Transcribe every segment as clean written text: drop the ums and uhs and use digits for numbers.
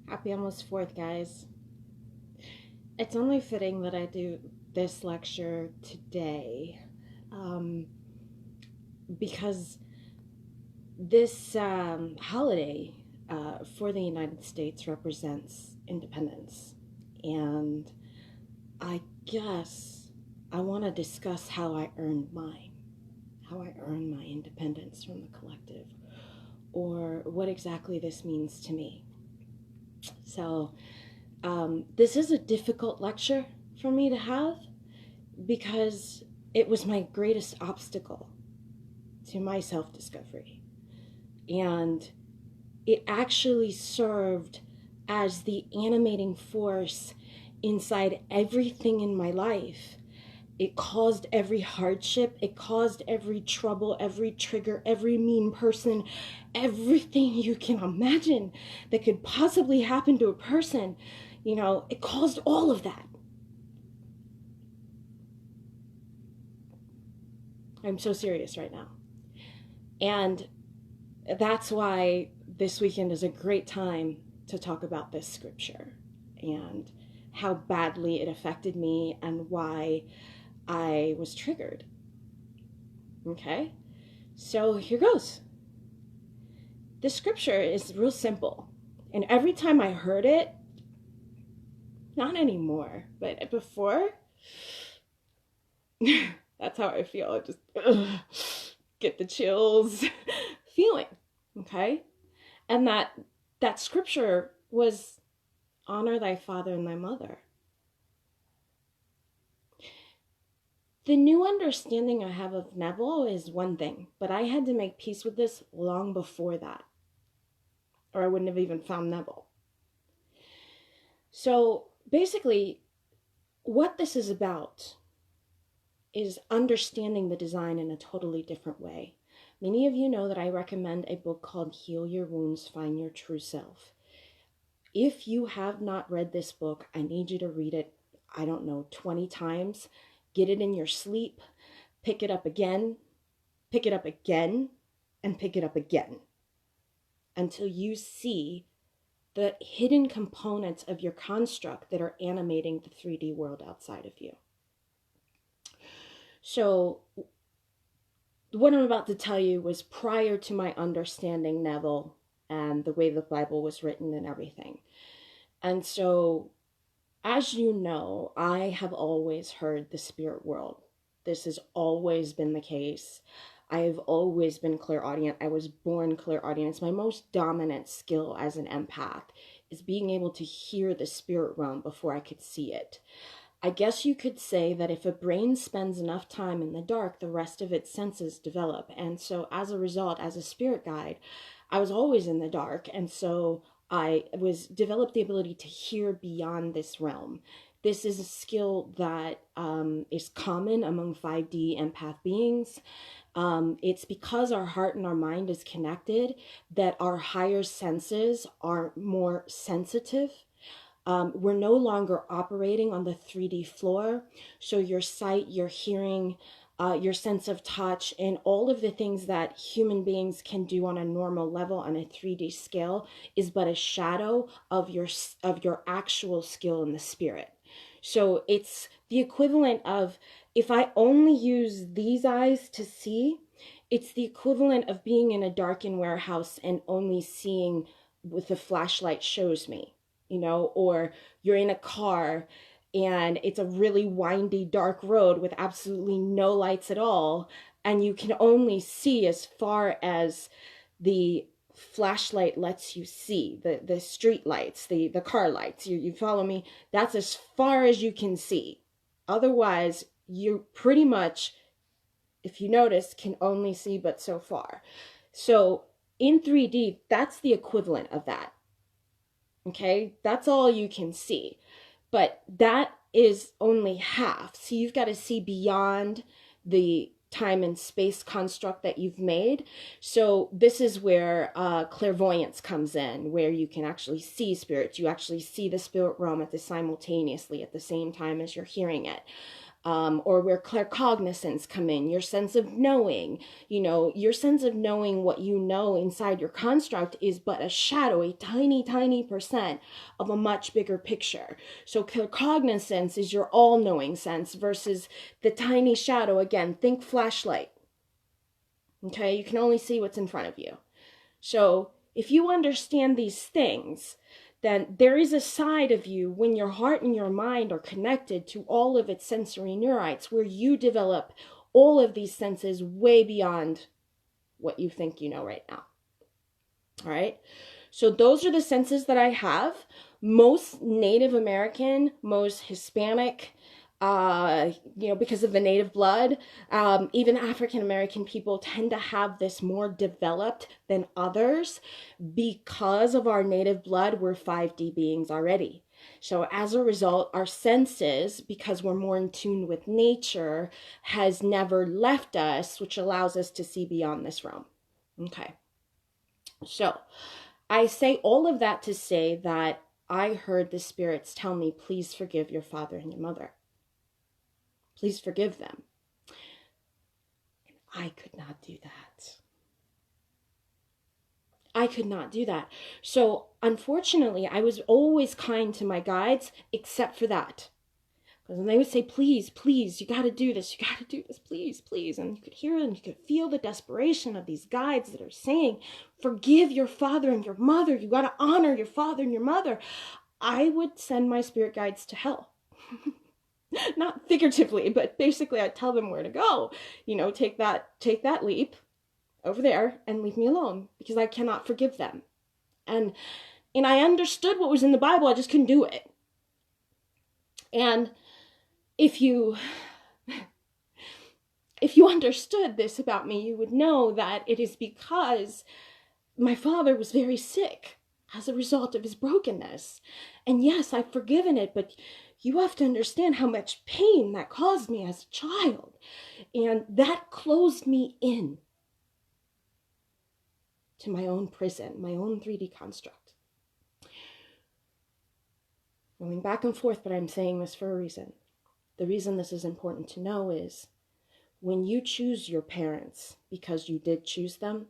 Happy almost 4th, guys. It's only fitting that I do this lecture today because this holiday for the United States represents independence. And I guess I want to discuss how I earned mine, how I earned my independence from the collective, or what exactly this means to me. So this is a difficult lecture for me to have because it was my greatest obstacle to my self-discovery. And it actually served as the animating force inside everything in my life. It caused every hardship, it caused every trouble, every trigger, every mean person, everything you can imagine that could possibly happen to a person. You know, it caused all of that. I'm so serious right now. And that's why this weekend is a great time to talk about this scripture and how badly it affected me and why I was triggered. Okay? So here goes. This scripture is real simple. And every time I heard it, not anymore, but before, that's how I feel. I just get the chills feeling. Okay? And that scripture was honor thy father and thy mother. The new understanding I have of Neville is one thing, but I had to make peace with this long before that, or I wouldn't have even found Neville. So basically, what this is about is understanding the design in a totally different way. Many of you know that I recommend a book called Heal Your Wounds, Find Your True Self. If you have not read this book, I need you to read it, 20 times. Get it in your sleep, pick it up again, and pick it up again until you see the hidden components of your construct that are animating the 3D world outside of you. So what I'm about to tell you was prior to my understanding Neville and the way the Bible was written and everything. And so, as you know, I have always heard the spirit world. This has always been the case. I have always been clairaudient. I was born clairaudient. It's my most dominant skill as an empath, is being able to hear the spirit realm before I could see it. I guess you could say that if a brain spends enough time in the dark, the rest of its senses develop. And so as a result, as a spirit guide, I was always in the dark. And so I developed the ability to hear beyond this realm. This is a skill that is common among 5D empath beings. It's because our heart and our mind is connected that our higher senses are more sensitive. We're no longer operating on the 3D floor. So your sight, your hearing, your sense of touch, and all of the things that human beings can do on a normal level on a 3D scale is but a shadow of your actual skill in the spirit. So it's the equivalent of, if I only use these eyes to see, it's the equivalent of being in a darkened warehouse and only seeing what the flashlight shows me. Or you're in a car and it's a really windy, dark road with absolutely no lights at all, and you can only see as far as the flashlight lets you see, the street lights, the car lights. You follow me? That's as far as you can see. Otherwise, you pretty much, if you notice, can only see but so far. So in 3D, that's the equivalent of that. Okay, that's all you can see, but that is only half. So you've got to see beyond the time and space construct that you've made. So this is where clairvoyance comes in, where you can actually see spirits. You actually see the spirit realm simultaneously at the same time as you're hearing it. or where claircognizance come in, your sense of knowing. Your sense of knowing what you know inside your construct is but a shadow, a tiny, tiny percent of a much bigger picture. So claircognizance is your all-knowing sense versus the tiny shadow. Again, think flashlight. Okay, you can only see what's in front of you. So if you understand these things, then there is a side of you when your heart and your mind are connected to all of its sensory neurites where you develop all of these senses way beyond what you think you know right now. All right. So those are the senses that I have. Most Native American, most Hispanic, because of the native blood, even African American people tend to have this more developed than others because of our native blood. We're 5D beings already. So as a result, our senses, because we're more in tune with nature, has never left us, which allows us to see beyond this realm. Okay. So I say all of that to say that I heard the spirits tell me, please forgive your father and your mother. Please forgive them. And I could not do that. I could not do that. So unfortunately, I was always kind to my guides, except for that. Because when they would say, please, please, you got to do this, please, please. And you could hear and you could feel the desperation of these guides that are saying, forgive your father and your mother. You got to honor your father and your mother. I would send my spirit guides to hell. Not figuratively, but basically I'd tell them where to go. Take that leap over there and leave me alone because I cannot forgive them. And I understood what was in the Bible. I just couldn't do it. And if you understood this about me, you would know that it is because my father was very sick as a result of his brokenness. And yes, I've forgiven it, but you have to understand how much pain that caused me as a child. And that closed me in to my own prison, my own 3D construct. Going back and forth, but I'm saying this for a reason. The reason this is important to know is when you choose your parents, because you did choose them,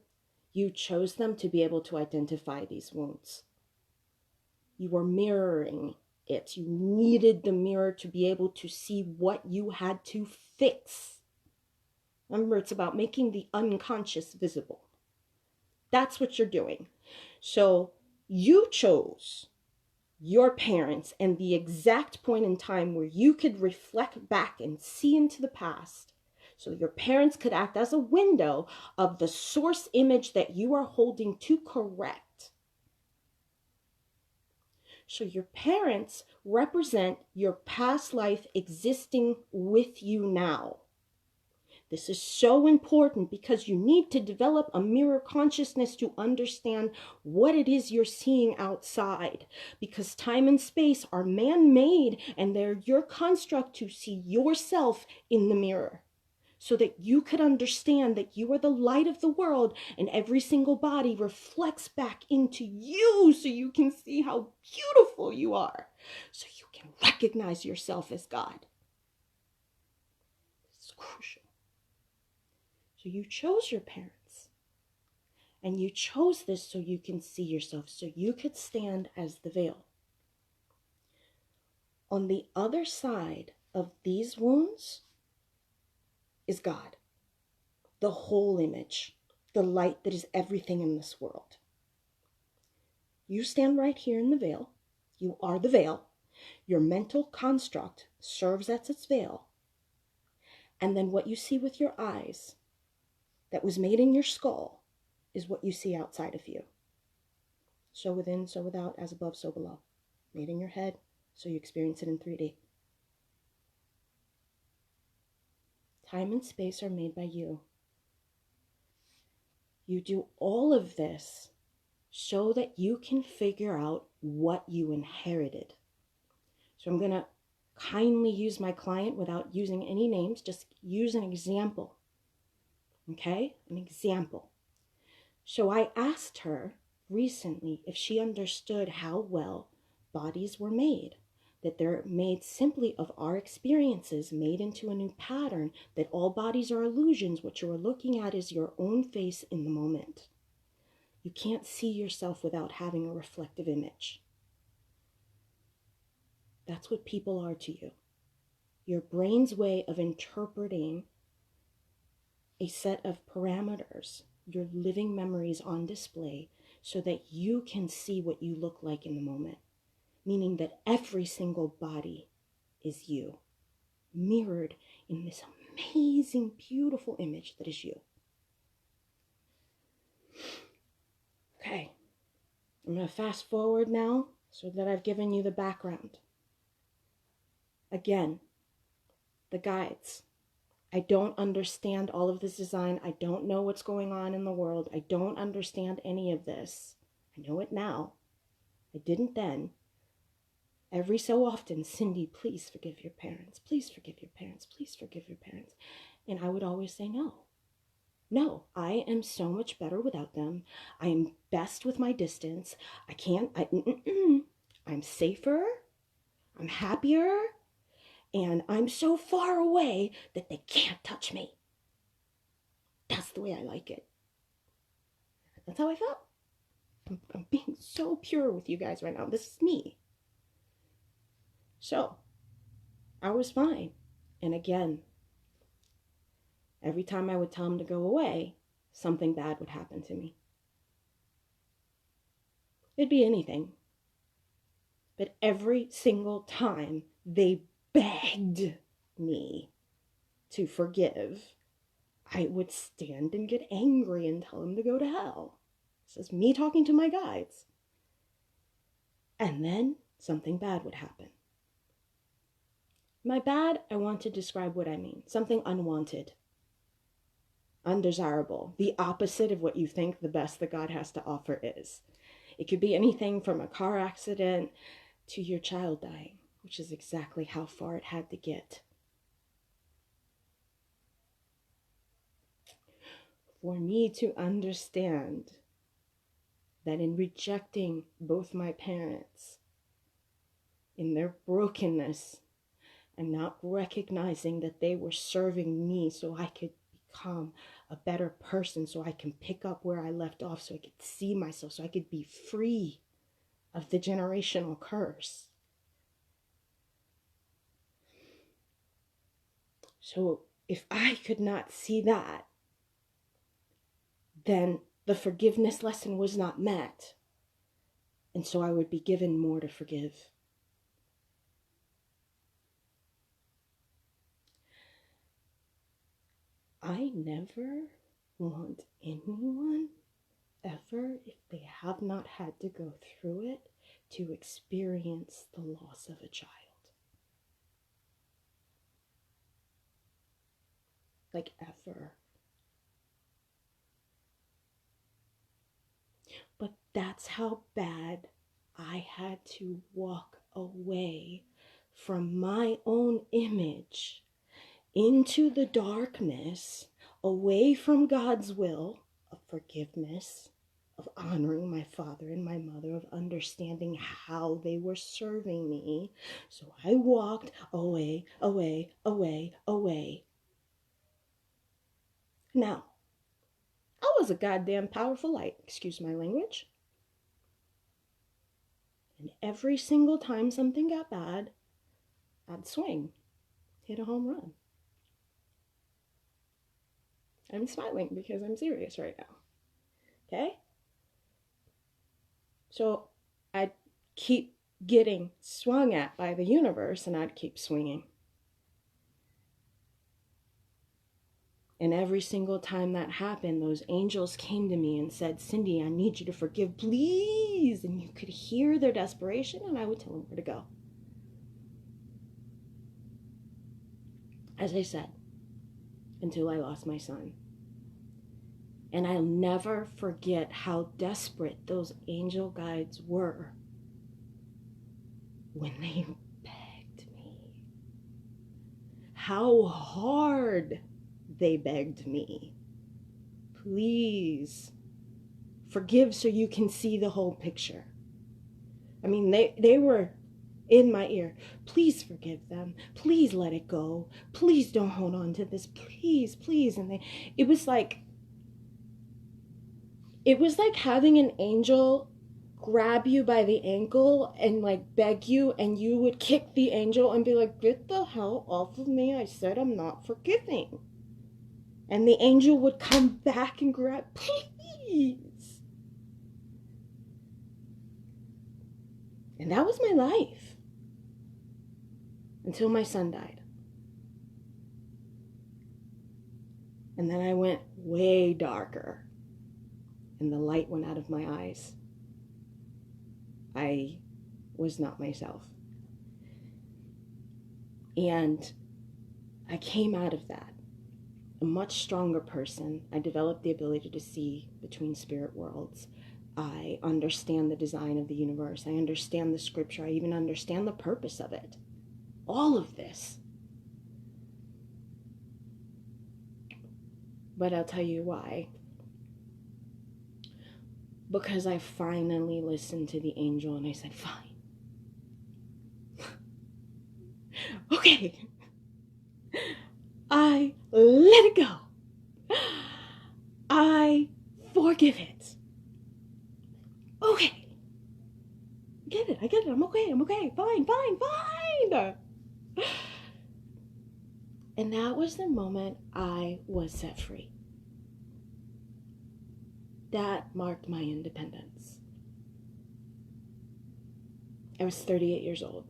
you chose them to be able to identify these wounds. You were mirroring it. You needed the mirror to be able to see what you had to fix. Remember, it's about making the unconscious visible. That's what you're doing. So you chose your parents and the exact point in time where you could reflect back and see into the past. So your parents could act as a window of the source image that you are holding to correct. So your parents represent your past life existing with you now. This is so important because you need to develop a mirror consciousness to understand what it is you're seeing outside. Because time and space are man-made and they're your construct to see yourself in the mirror. So that you could understand that you are the light of the world and every single body reflects back into you so you can see how beautiful you are. So you can recognize yourself as God. It's crucial. So you chose your parents. And you chose this so you can see yourself, so you could stand as the veil. On the other side of these wounds is God, the whole image, the light that is everything in this world. You stand right here in the veil. You are the veil. Your mental construct serves as its veil. And then what you see with your eyes that was made in your skull is what you see outside of you. So within, so without, as above, so below. Made in your head, so you experience it in 3D. Time and space are made by you. You do all of this so that you can figure out what you inherited. So I'm going to kindly use my client without using any names, just use an example. Okay? An example. So I asked her recently if she understood how well bodies were made. that they're made simply of our experiences, made into a new pattern, that all bodies are illusions. What you're looking at is your own face in the moment. You can't see yourself without having a reflective image. That's what people are to you. Your brain's way of interpreting a set of parameters, your living memories on display, so that you can see what you look like in the moment. Meaning that every single body is you, mirrored in this amazing, beautiful image that is you. Okay, I'm going to fast forward now so that I've given you the background. Again, the guides. I don't understand all of this design. I don't know what's going on in the world. I don't understand any of this. I know it now. I didn't then. Every so often, Cindy, please forgive your parents. Please forgive your parents. Please forgive your parents. And I would always say no. No, I am so much better without them. I am best with my distance. I'm safer. I'm happier. And I'm so far away that they can't touch me. That's the way I like it. That's how I felt. I'm being so pure with you guys right now. This is me. So, I was fine. And again, every time I would tell them to go away, something bad would happen to me. It'd be anything. But every single time they begged me to forgive, I would stand and get angry and tell them to go to hell. This is me talking to my guides. And then something bad would happen. By bad, I want to describe what I mean. Something unwanted, undesirable, the opposite of what you think the best that God has to offer is. It could be anything from a car accident to your child dying, which is exactly how far it had to get. For me to understand that in rejecting both my parents, in their brokenness, and not recognizing that they were serving me so I could become a better person, so I can pick up where I left off, so I could see myself, so I could be free of the generational curse. So if I could not see that, then the forgiveness lesson was not met. And so I would be given more to forgive. I never want anyone ever, if they have not had to go through it, to experience the loss of a child. Like ever. But that's how bad I had to walk away from my own image into the darkness, away from God's will of forgiveness, of honoring my father and my mother, of understanding how they were serving me. So I walked away, away, away, away. Now, I was a goddamn powerful light, excuse my language. And every single time something got bad, I'd swing, hit a home run. I'm smiling because I'm serious right now. Okay? So I'd keep getting swung at by the universe and I'd keep swinging. And every single time that happened, those angels came to me and said, Cindy, I need you to forgive, please. And you could hear their desperation, and I would tell them where to go. As I said, until I lost my son. And I'll never forget how desperate those angel guides were when they begged me. How hard they begged me. Please forgive so you can see the whole picture. I mean, they were in my ear, please forgive them. Please let it go. Please don't hold on to this. Please, please. And it was like having an angel grab you by the ankle and like beg you, and you would kick the angel and be like, get the hell off of me. I said I'm not forgiving. And the angel would come back and grab, please. And that was my life. Until my son died. And then I went way darker. And the light went out of my eyes. I was not myself. And I came out of that a much stronger person. I developed the ability to see between spirit worlds. I understand the design of the universe. I understand the scripture. I even understand the purpose of it. All of this. But I'll tell you why. Because I finally listened to the angel and I said, fine. Okay. I let it go. I forgive it. Okay. I get it. I'm okay. Fine. And that was the moment I was set free. That marked my independence. I was 38 years old.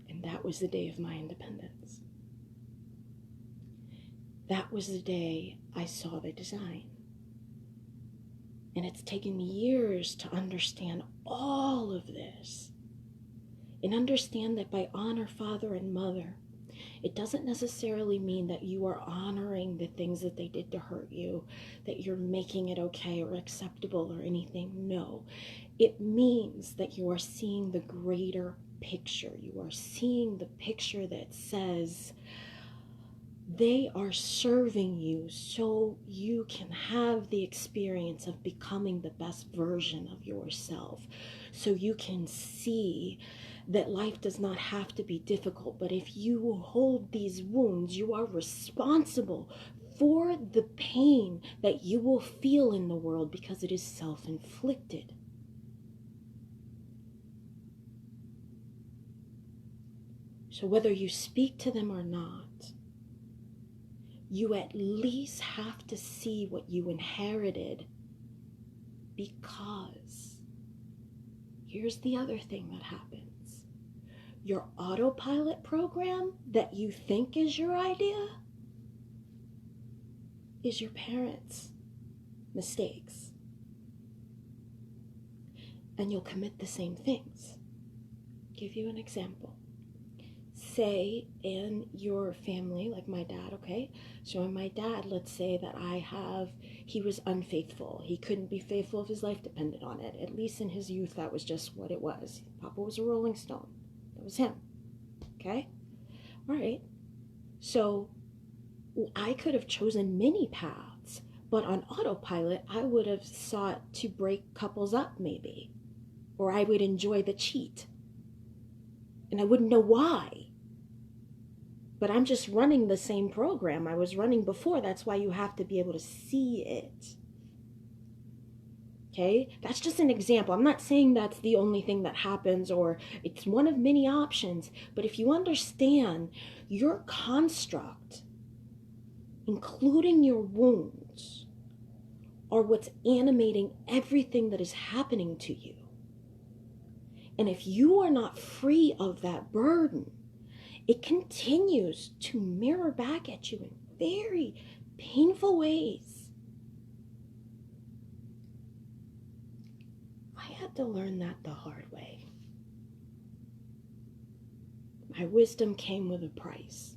And that was the day of my independence. That was the day I saw the design. And it's taken me years to understand all of this. And understand that by honor father and mother, it doesn't necessarily mean that you are honoring the things that they did to hurt you, that you're making it okay or acceptable or anything. No, it means that you are seeing the greater picture. You are seeing the picture that says they are serving you so you can have the experience of becoming the best version of yourself. So you can see that life does not have to be difficult, but if you hold these wounds, you are responsible for the pain that you will feel in the world because it is self-inflicted. So whether you speak to them or not, you at least have to see what you inherited, because here's the other thing that happens. Your autopilot program that you think is your idea is your parents' mistakes. And you'll commit the same things. Give you an example. Say in your family, like my dad, okay? So in my dad, let's say that he was unfaithful. He couldn't be faithful if his life depended on it. At least in his youth, that was just what it was. Papa was a Rolling Stone. That was him. Okay? All right. So I could have chosen many paths, but on autopilot, I would have sought to break couples up maybe. Or I would enjoy the cheat. And I wouldn't know why. But I'm just running the same program I was running before. That's why you have to be able to see it. Okay? That's just an example. I'm not saying that's the only thing that happens or it's one of many options. But if you understand your construct, including your wounds, are what's animating everything that is happening to you. And if you are not free of that burden, it continues to mirror back at you in very painful ways. I had to learn that the hard way. My wisdom came with a price.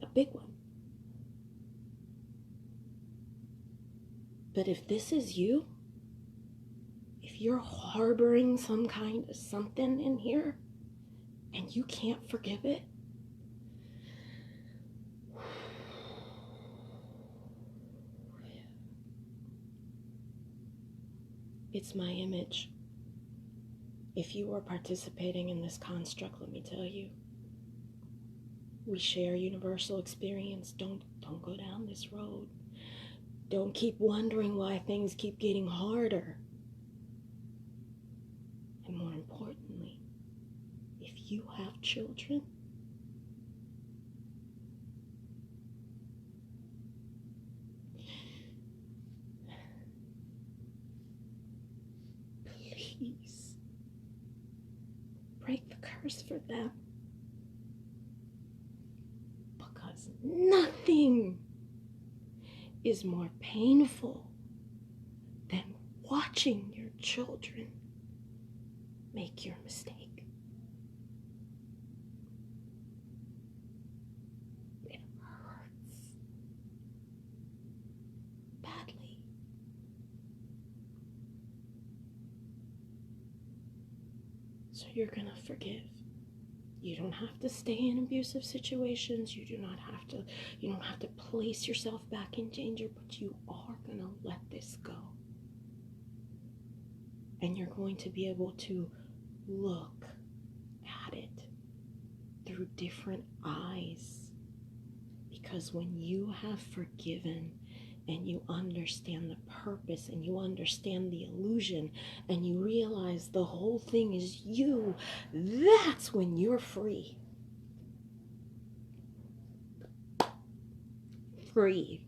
A big one. But if this is you, if you're harboring some kind of something in here and you can't forgive it, It's my image. If you are participating in this construct, let me tell you, we share universal experience. Don't go down this road. Don't keep wondering why things keep getting harder. And more importantly, if you have children, please break the curse for them. Because nothing is more painful than watching your children make your mistake. It hurts badly. So you're gonna forgive. You don't have to stay in abusive situations. You don't have to place yourself back in danger, but you are gonna let this go. And you're going to be able to look at it through different eyes. Because when you have forgiven and you understand the purpose and you understand the illusion and you realize the whole thing is you, that's when you're free. Free.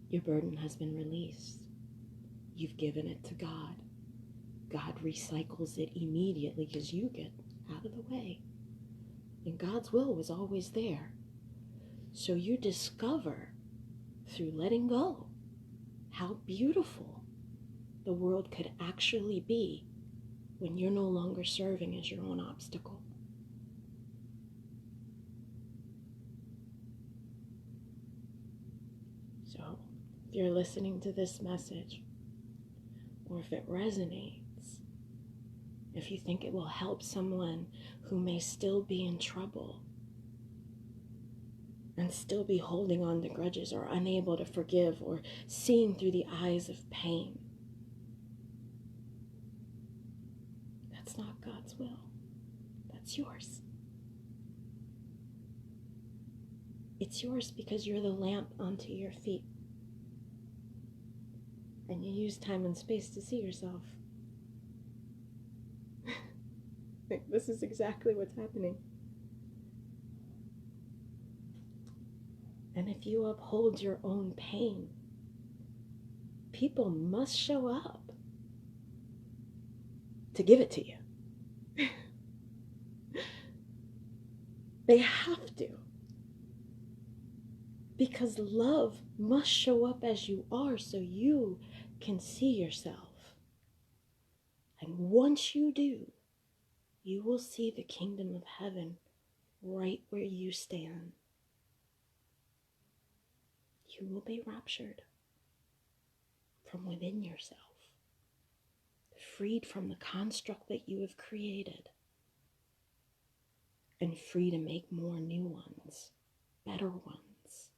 Your burden has been released. You've given it to God. God recycles it immediately because you get out of the way. And God's will was always there. So you discover through letting go how beautiful the world could actually be when you're no longer serving as your own obstacle. So if you're listening to this message, or if it resonates, if you think it will help someone who may still be in trouble and still be holding on to grudges or unable to forgive or seeing through the eyes of pain, that's not God's will. That's yours. It's yours because you're the lamp unto your feet. And you use time and space to see yourself. This is exactly what's happening. And if you uphold your own pain, people must show up to give it to you. They have to. Because love must show up as you are so you can see yourself. And once you do, you will see the kingdom of heaven right where you stand. You will be raptured from within yourself, freed from the construct that you have created, and free to make more new ones, better ones,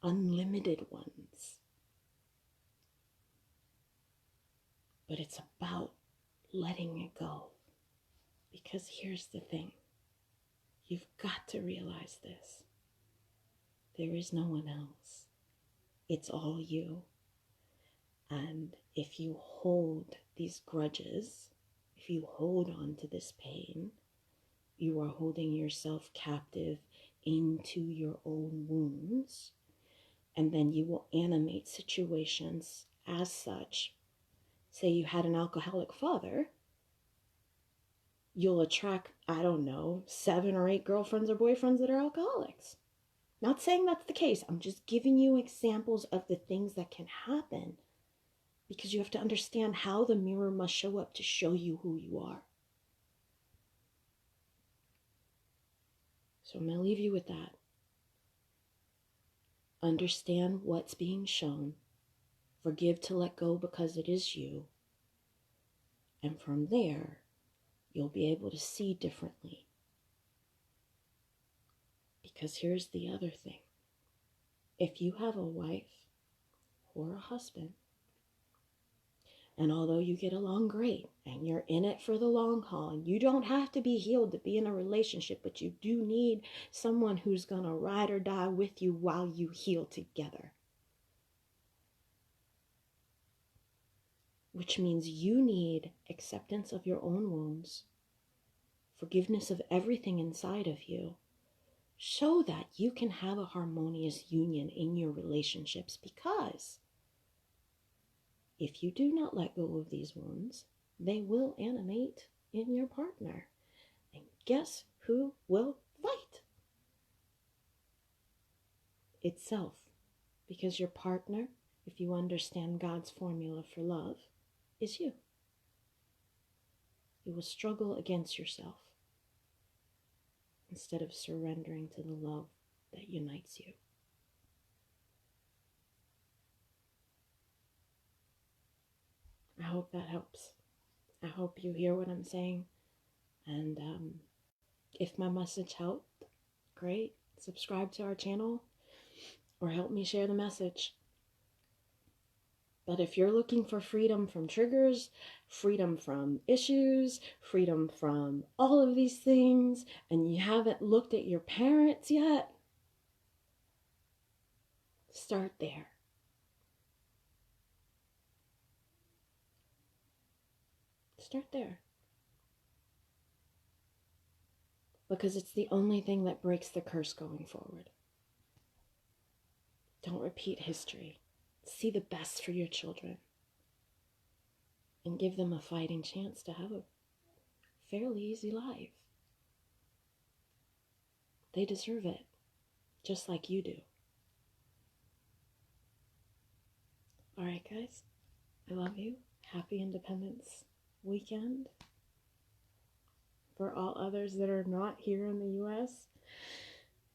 unlimited ones. But it's about letting it go. Because here's the thing. You've got to realize this. There is no one else. It's all you. And if you hold these grudges, if you hold on to this pain, you are holding yourself captive into your own wounds. And then you will animate situations as such. Say you had an alcoholic father, you'll attract, 7 or 8 girlfriends or boyfriends that are alcoholics. Not saying that's the case. I'm just giving you examples of the things that can happen because you have to understand how the mirror must show up to show you who you are. So I'm going to leave you with that. Understand what's being shown. Forgive to let go because it is you. And from there, you'll be able to see differently. Because here's the other thing. If you have a wife or a husband. And although you get along great and you're in it for the long haul, and you don't have to be healed to be in a relationship, but you do need someone who's going to ride or die with you while you heal together. Which means you need acceptance of your own wounds, forgiveness of everything inside of you, so that you can have a harmonious union in your relationships. Because if you do not let go of these wounds, they will animate in your partner. And guess who will fight? Itself. Because your partner, if you understand God's formula for love, is you. You will struggle against yourself instead of surrendering to the love that unites you. I hope that helps. I hope you hear what I'm saying. And if my message helped, great. Subscribe to our channel or help me share the message. But if you're looking for freedom from triggers, freedom from issues, freedom from all of these things, and you haven't looked at your parents yet, start there. Start there. Because it's the only thing that breaks the curse going forward. Don't repeat history. See the best for your children. And give them a fighting chance to have a fairly easy life. They deserve it, just like you do. All right, guys. I love you. Happy Independence Weekend. For all others that are not here in the U.S.,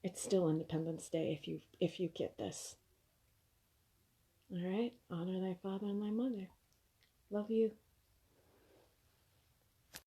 it's still Independence Day if you get this. All right? Honor thy father and thy mother. Love you.